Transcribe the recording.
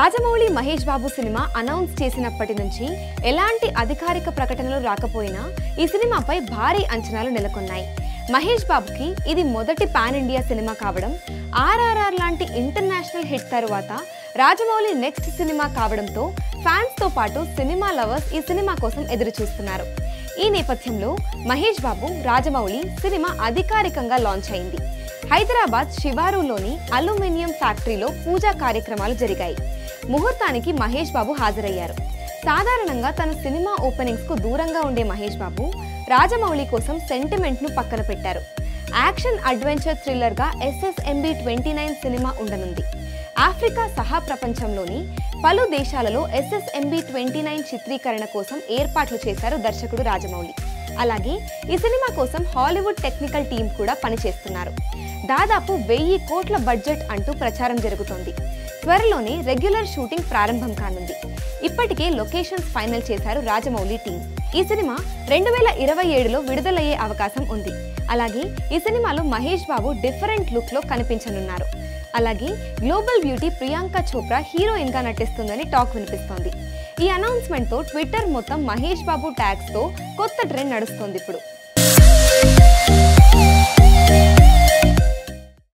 Rajamouli Mahesh Babu cinema announce చేసినప్పటి నుంచి ఎలాంటి అధికారిక ప్రకటనలు రాకపోయినా ఈ సినిమాపై భారీ అంచనాలు నెలకొన్నాయి. మహేష్ బాబుకి ఇది మొదటి పాన్ ఇండియా సినిమా కావడం, ఆర్ఆర్ఆర్ లాంటి ఇంటర్నేషనల్ హిట్ తరువాత రాజమౌళి నెక్స్ట్ సినిమా కావడంతో ఫ్యాన్స్ తో పాటు సినిమా లవర్స్ ఈ సినిమా కోసం ఎదురు చూస్తున్నారు. ఈ నేపథ్యంలో మహేష్ బాబు రాజమౌళి సినిమా అధికారికంగా లాంచ్ అయింది. హైదరాబాద్ శివారులోని అల్యూమినియం ఫ్యాక్టరీలో పూజా కార్యక్రమాలు జరిగాయి. ముహూర్తానికి మహేష్ బాబు హాజరయ్యారు. సాధారణంగా తన సినిమా ఓపెనింగ్స్ కు దూరంగా ఉండే మహేష్ బాబు రాజమౌళి కోసం సెంటిమెంట్ ను పక్కన పెట్టారు. యాక్షన్ అడ్వెంచర్ థ్రిల్లర్ గా SSMB 29 సినిమా ఉండనుంది. ఆఫ్రికా సహా ప్రపంచంలోని పలు దేశాలలో SSMB 29 చిత్రీకరణ కోసం ఏర్పాట్లు చేశారు దర్శకుడు రాజమౌళి. అలాగే ఈ సినిమా కోసం హాలీవుడ్ టెక్నికల్ టీం కూడా పనిచేస్తున్నారు. దాదాపు 1000 కోట్ల బడ్జెట్ అంటూ ప్రచారం జరుగుతోంది. త్వరలోనే రెగ్యులర్ షూటింగ్ ప్రారంభం కానుంది. ఇప్పటికే లొకేషన్స్ ఫైనల్ చేశారు రాజమౌళి టీం. ఈ సినిమా 2027లో విడుదలయ్యే అవకాశం ఉంది. అలాగే ఈ సినిమాలో మహేష్ బాబు డిఫరెంట్ లుక్ లో కనిపించనున్నారు. అలాగే global beauty Priyanka Chopra heroine గా నటిస్తుందని టాక్ వినిపిస్తోంది. ఈ అనౌన్స్మెంట్ తో ట్విట్టర్ మొత్తం మహేష్ బాబు ట్యాగ్స్ తో కొత్త ట్రెండ్ నడుస్తోంది ఇప్పుడు.